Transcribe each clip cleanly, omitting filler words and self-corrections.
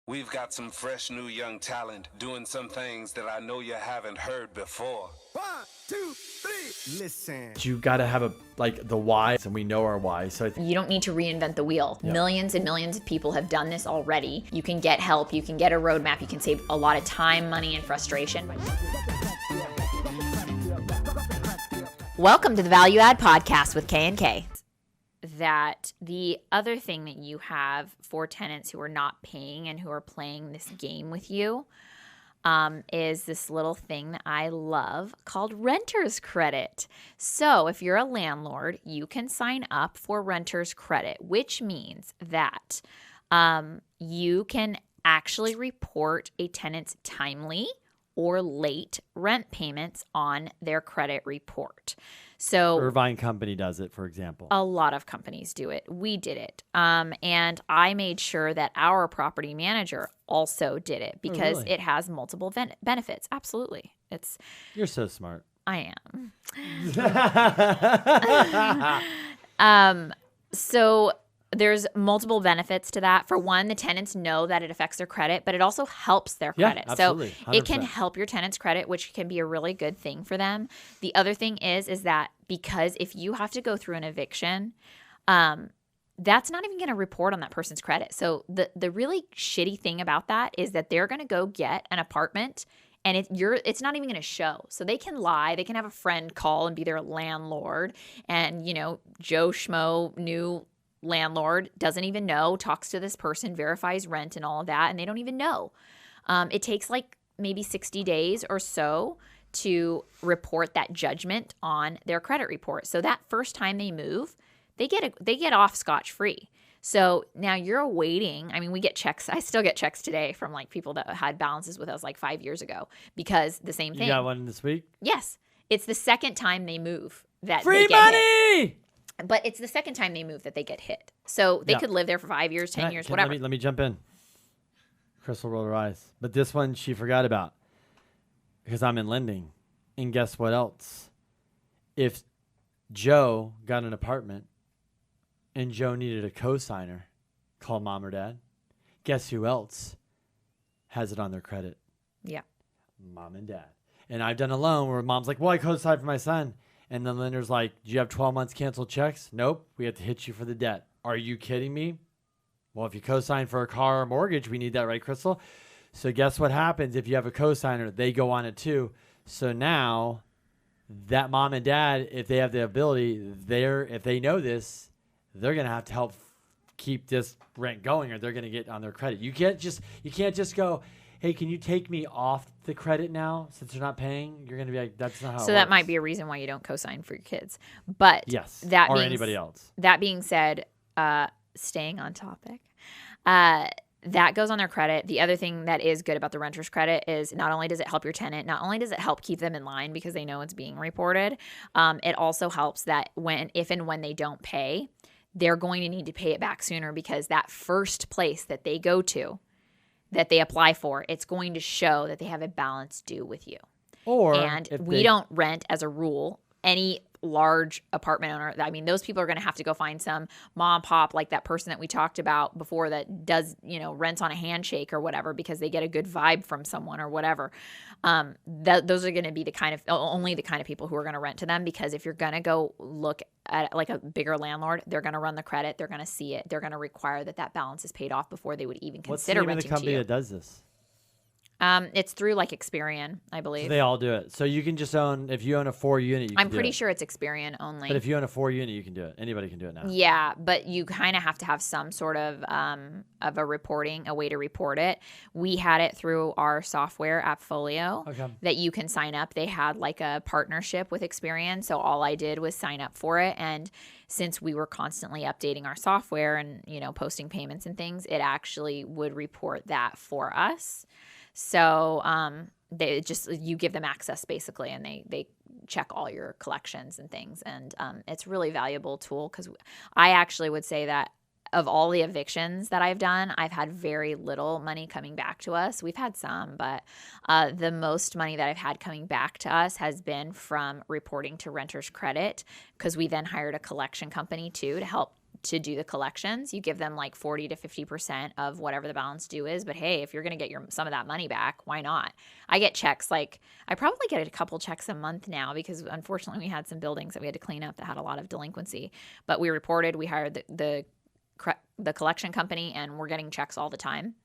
We've got some fresh new young talent doing some things that I know you haven't heard before. 1, 2, 3, listen. You got to have the why, and we know our why. So you don't need to reinvent the wheel. Yeah. Millions and millions of people have done this already. You can get help. You can get a roadmap. You can save a lot of time, money, and frustration. Welcome to the Value Add Podcast with K&K. That the other thing that you have for tenants who are not paying and who are playing this game with you is this little thing that I love called renter's credit. So if you're a landlord, you can sign up for renter's credit, which means that you can actually report a tenant's timely or late rent payments on their credit report. So Irvine Company does it, for example. A lot of companies do it. We did it. And I made sure that our property manager also did it because really? It has multiple benefits. Absolutely. You're so smart. I am. So there's multiple benefits to that. For one, the tenants know that it affects their credit, but it also helps their credit. Absolutely. 100%. So it can help your tenant's credit, which can be a really good thing for them. The other thing is that because if you have to go through an eviction, that's not even going to report on that person's credit. So the really shitty thing about that is that they're going to go get an apartment and it's not even going to show. So they can lie. They can have a friend call and be their landlord. And, Joe Schmo, new landlord, doesn't even know, talks to this person, verifies rent and all of that, and they don't even know. It takes maybe 60 days or so to report that judgment on their credit report. So that first time they move, they get off scotch-free. So now you're waiting. I mean, we get checks. I still get checks today from people that had balances with us 5 years ago because the same thing. You got one this week? Yes. It's the second time they move that Free they get money! hit. But it's the second time they move that they get hit. So they could live there for 5 years, 10 years, whatever. Let me jump in. Krystle rolled her eyes. But this one she forgot about because I'm in lending. And guess what else? If Joe got an apartment and Joe needed a cosigner, call mom or dad. Guess who else has it on their credit? Yeah. Mom and dad. And I've done a loan where mom's like, well, I co-signed for my son. And the lender's like, do you have 12 months canceled checks? Nope. We have to hit you for the debt. Are you kidding me? Well, if you co-sign for a car or mortgage, we need that, right, Krystle? So guess what happens if you have a co-signer? They go on it too. So now that mom and dad, if they have the ability, if they know this, they're going to have to help keep this rent going or they're going to get on their credit. You can't just go, hey, can you take me off the credit now since they're not paying? You're going to be like, that's not how it works. So that might be a reason why you don't co-sign for your kids. But yes, that or anybody else. That being said, staying on topic, that goes on their credit. The other thing that is good about the renter's credit is not only does it help your tenant, not only does it help keep them in line because they know it's being reported, it also helps that if and when they don't pay, they're going to need to pay it back sooner because that first place that they go to, that they apply for, it's going to show that they have a balance due with you. And we don't rent, as a rule, any large apartment owner. I mean, those people are going to have to go find some mom pop, like that person that we talked about before that does, rents on a handshake or whatever because they get a good vibe from someone or whatever. Those are going to be only the kind of people who are going to rent to them because if you're going to go look at a bigger landlord, they're going to run the credit. They're going to see it. They're going to require that balance is paid off before they would even consider renting to you. What's the name of the company that does this? It's through Experian, I believe. So they all do it. So you can just if you own a 4-unit, I'm pretty sure it's Experian only. But if you own a 4-unit, you can do it. Anybody can do it now. Yeah, but you kind of have to have some sort of a way to report it. We had it through our software, Appfolio, that you can sign up. They had a partnership with Experian, so all I did was sign up for it. And since we were constantly updating our software and posting payments and things, it actually would report that for us. So you give them access basically, and they check all your collections and things. And it's a really valuable tool because I actually would say that of all the evictions that I've done, I've had very little money coming back to us. We've had some, but the most money that I've had coming back to us has been from reporting to renter's credit because we then hired a collection company too to help to do the collections. You give them like 40 to 50% of whatever the balance due is. But hey, if you're going to get some of that money back, why not? I get checks. Like I probably get a couple checks a month now because unfortunately we had some buildings that we had to clean up that had a lot of delinquency. But we hired the collection company, and we're getting checks all the time.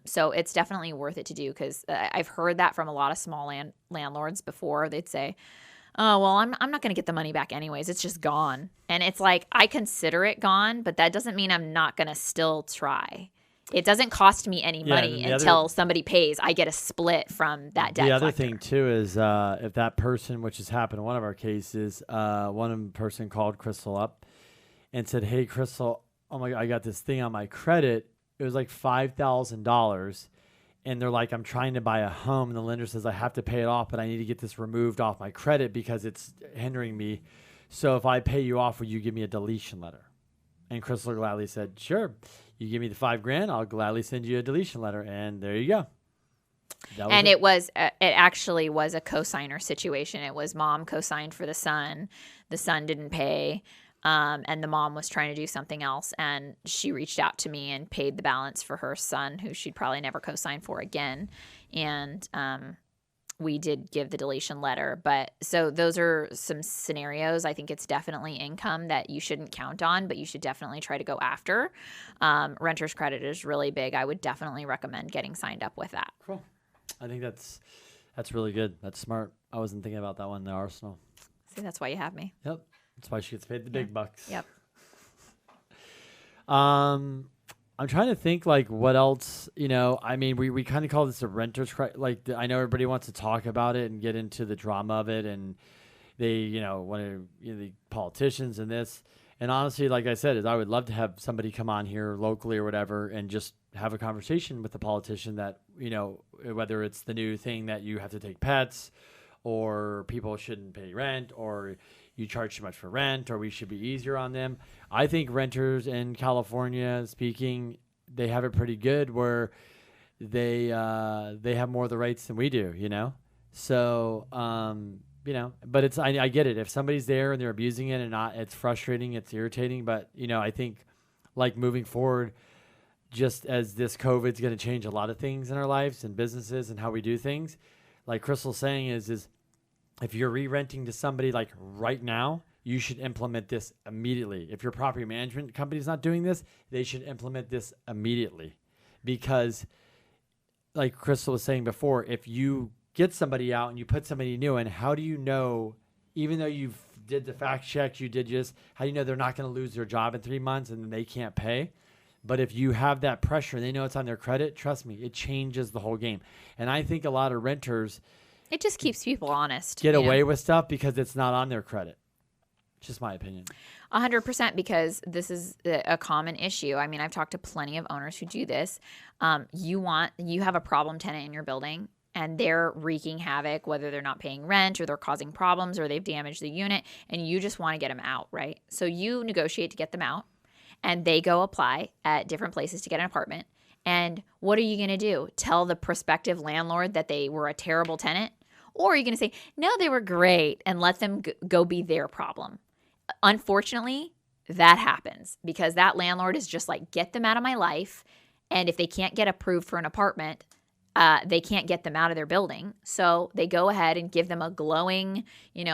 So it's definitely worth it to do, because I've heard that from a lot of small landlords before. They'd say, oh, well, I'm not going to get the money back anyways. It's just gone. And it's like, I consider it gone, but that doesn't mean I'm not going to still try. It doesn't cost me any money until somebody pays. I get a split from that debt. The other collector. thing too is if that person, which has happened in one of our cases, one person called Krystle up and said, hey, Krystle, oh my God, I got this thing on my credit. It was like $5,000. And they're like, I'm trying to buy a home. And the lender says, I have to pay it off, but I need to get this removed off my credit because it's hindering me. So if I pay you off, will you give me a deletion letter? And Krystle gladly said, sure. You give me the $5,000, I'll gladly send you a deletion letter. And there you go. It actually was a cosigner situation. It was mom cosigned for the son. The son didn't pay. And the mom was trying to do something else, and she reached out to me and paid the balance for her son, who she'd probably never co-sign for again. And we did give the deletion letter. But so those are some scenarios. I think it's definitely income that you shouldn't count on, but you should definitely try to go after. Renter's credit is really big. I would definitely recommend getting signed up with that. Cool. I think that's really good. That's smart. I wasn't thinking about that one in the arsenal. See, that's why you have me. Yep. That's why she gets paid the big bucks. Yep. I'm trying to think like what else, I mean, we kind of call this a renter's credit. Like I know everybody wants to talk about it and get into the drama of it. And they, want to, the politicians and this. And honestly, like I said, is I would love to have somebody come on here locally or whatever and just have a conversation with the politician that, whether it's the new thing that you have to take pets or people shouldn't pay rent or you charge too much for rent, or we should be easier on them. I think renters in California, speaking, they have it pretty good where they have more of the rights than we do, So, but it's I get it. If somebody's there and they're abusing it it's frustrating, it's irritating. But, I think like moving forward, just as this COVID's going to change a lot of things in our lives and businesses and how we do things, like Krystle's saying is if you're re-renting to somebody like right now, you should implement this immediately. If your property management company is not doing this, they should implement this immediately. Because like Krystle was saying before, if you get somebody out and you put somebody new in, how do you know, even though you've did the fact checks, you did just, how do you know they're not going to lose their job in 3 months and they can't pay? But if you have that pressure and they know it's on their credit, trust me, it changes the whole game. And I think a lot of renters, it just keeps people honest. Get away with stuff because it's not on their credit. Just my opinion. 100%, because this is a common issue. I mean, I've talked to plenty of owners who do this. You have a problem tenant in your building and they're wreaking havoc, whether they're not paying rent or they're causing problems or they've damaged the unit, and you just want to get them out, right? So you negotiate to get them out, and they go apply at different places to get an apartment. And what are you going to do? Tell the prospective landlord that they were a terrible tenant? Or are you going to say, no, they were great, and let them go be their problem? Unfortunately, that happens because that landlord is just like, get them out of my life. And if they can't get approved for an apartment, they can't get them out of their building. So they go ahead and give them a glowing,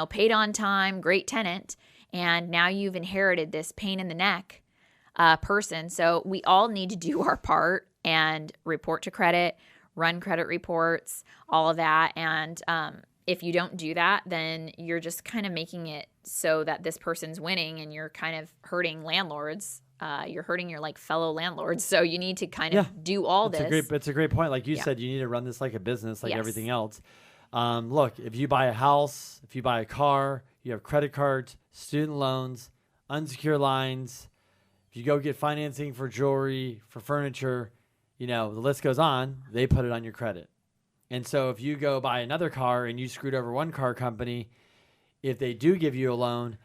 paid on time, great tenant. And now you've inherited this pain in the neck person. So we all need to do our part and report to credit, run credit reports, all of that. And if you don't do that, then you're just kind of making it so that this person's winning and you're kind of hurting landlords. You're hurting your fellow landlords. So you need to kind of do all this. It's a great point. Like you said, you need to run this like a business, like everything else. Look, if you buy a house, if you buy a car, you have credit cards, student loans, unsecured lines. If you go get financing for jewelry, for furniture, the list goes on. They put it on your credit. And so if you go buy another car and you screwed over one car company, if they do give you a loan,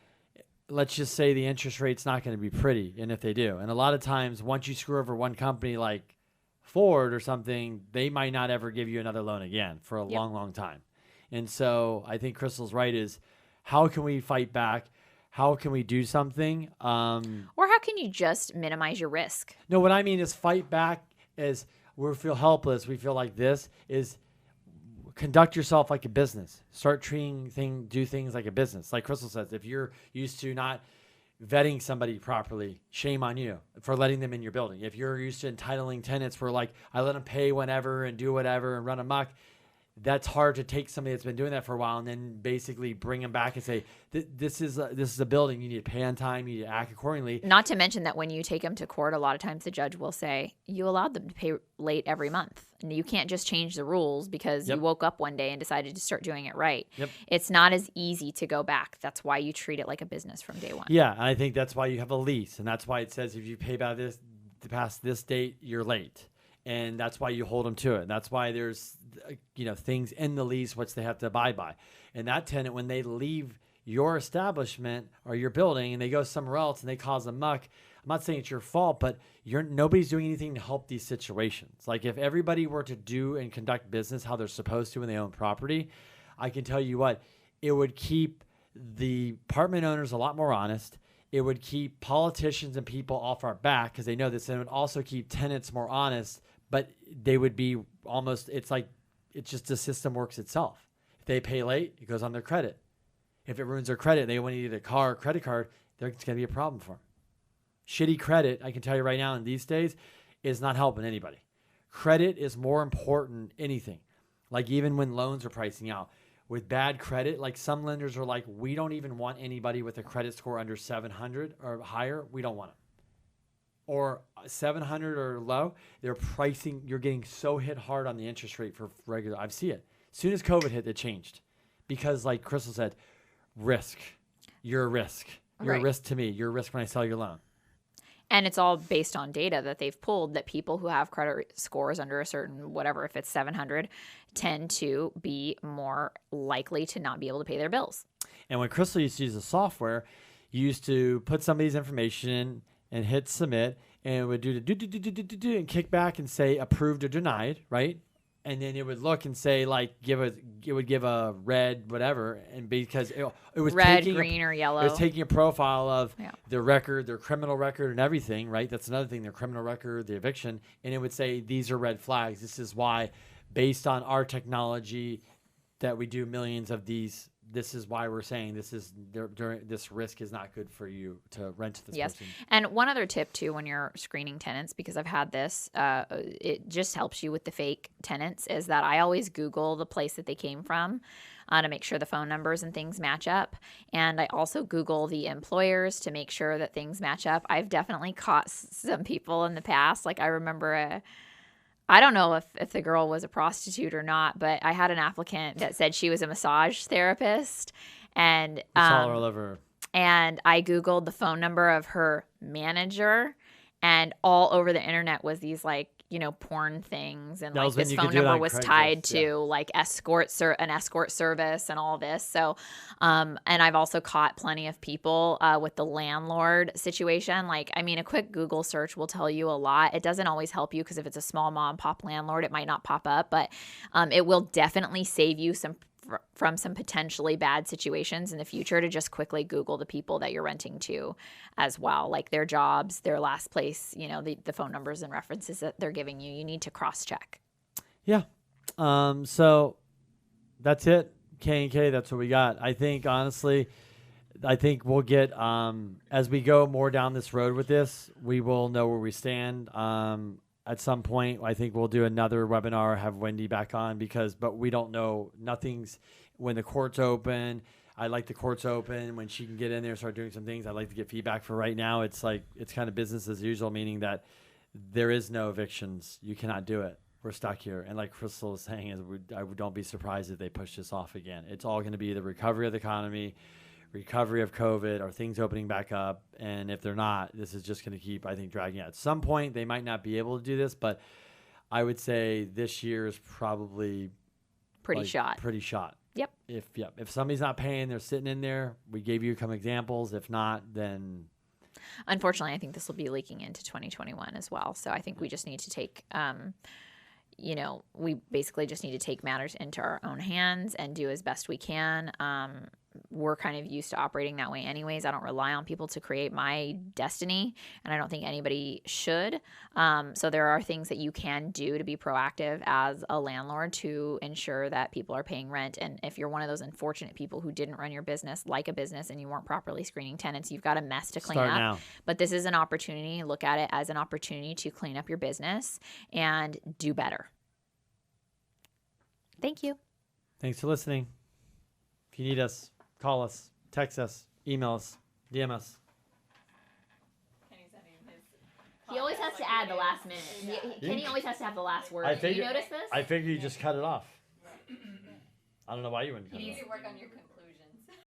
let's just say the interest rate's not going to be pretty. And if they do, and a lot of times once you screw over one company like Ford or something, they might not ever give you another loan again for a long, long time. And so I think Krystle's right is how can we fight back? how can we do something? Or how can you just minimize your risk? No, what I mean is fight back as we feel helpless. We feel like this is conduct yourself like a business. Start do things like a business. Like Krystle says, if you're used to not vetting somebody properly, shame on you for letting them in your building. If you're used to entitling tenants for like, I let them pay whenever and do whatever and run amok, that's hard to take somebody that's been doing that for a while and then basically bring them back and say, this is a building. You need to pay on time. You need to act accordingly. Not to mention that when you take them to court, a lot of times the judge will say, you allowed them to pay late every month. And you can't just change the rules because you woke up one day and decided to start doing it right. Yep. It's not as easy to go back. That's why you treat it like a business from day one. Yeah, and I think that's why you have a lease. And that's why it says if you pay by this past this date, you're late. And that's why you hold them to it. And that's why there's, things in the lease which they have to abide by. And that tenant, when they leave your establishment or your building and they go somewhere else and they cause a muck, I'm not saying it's your fault, but nobody's doing anything to help these situations. Like if everybody were to do and conduct business how they're supposed to when they own property, I can tell you what, it would keep the apartment owners a lot more honest. It would keep politicians and people off our back because they know this, and it would also keep tenants more honest. But they would be almost, it's like, it's just the system works itself. If they pay late, it goes on their credit. If it ruins their credit, they want to need a car or credit card, it's going to be a problem for them. Shitty credit, I can tell you right now in these days, is not helping anybody. Credit is more important than anything. Like even when loans are pricing out. With bad credit, like some lenders are like, we don't even want anybody with a credit score under 700 or higher. We don't want them. Or 700 or low, they're pricing. You're getting so hit hard on the interest rate for regular. I see it. As soon as COVID hit, it changed. Because like Krystle said, risk. You're a risk. You're a risk to me. You're a risk when I sell your loan. And it's all based on data that they've pulled that people who have credit scores under a certain whatever, if it's 700, tend to be more likely to not be able to pay their bills. And when Krystle used to use the software, you used to put somebody's information in and hit submit, and it would do and kick back and say approved or denied, right? And then it would look and say like it would give a red whatever, and because it was red, green, or yellow. It was taking a profile of their record, their criminal record, and everything, right? That's another thing, their criminal record, the eviction, and it would say these are red flags. This is why, based on our technology, that we do millions of these. This is why we're saying this risk is not good for you to rent to this person. And one other tip too, when you're screening tenants, because I've had this, it just helps you with the fake tenants, is that I always Google the place that they came from to make sure the phone numbers and things match up. And I also Google the employers to make sure that things match up. I've definitely caught some people in the past. Like I remember I don't know if the girl was a prostitute or not, but I had an applicant that said she was a massage therapist, and it's all over. And I Googled the phone number of her manager, and all over the internet was these like porn things, and like this phone number was tied to like an escort service and all this. So, and I've also caught plenty of people with the landlord situation. Like, I mean, a quick Google search will tell you a lot. It doesn't always help you because if it's a small mom and pop landlord, it might not pop up, but it will definitely save you from some potentially bad situations in the future to just quickly Google the people that you're renting to as well, like their jobs, their last place, the phone numbers and references that they're giving you. You need to cross-check. Yeah. So that's it. K&K, that's what we got. I think, honestly, we'll get, as we go more down this road with this, we will know where we stand. At some point, I think we'll do another webinar, have Wendy back on but we don't know. Nothing's when the court's open. I like the court's open when she can get in there and start doing some things. I'd like to get feedback for right now. It's like, it's kind of business as usual, meaning that there is no evictions. You cannot do it. We're stuck here. And like Krystle was saying, I don't be surprised if they push this off again. It's all going to be the recovery of the economy, recovery of COVID, or things opening back up. And if they're not, this is just going to keep, I think, dragging out. At some point, they might not be able to do this, but I would say this year is probably pretty shot. Yep. If somebody's not paying, they're sitting in there. We gave you some examples. If not, then unfortunately, I think this will be leaking into 2021 as well. So I think we just need to take we basically just need to take matters into our own hands and do as best we can. we're kind of used to operating that way anyways. I don't rely on people to create my destiny, and I don't think anybody should. So there are things that you can do to be proactive as a landlord to ensure that people are paying rent. And if you're one of those unfortunate people who didn't run your business like a business and you weren't properly screening tenants, you've got a mess to clean Start up. now. But this is an opportunity. Look at it as an opportunity to clean up your business and do better. Thank you. Thanks for listening. If you need us, call us, text us, email us, DM us. He always has to add the last minute. Kenny always has to have the last word. I figure, you notice this? I figure you just cut it off. I don't know why you wouldn't cut it off. You need to work on your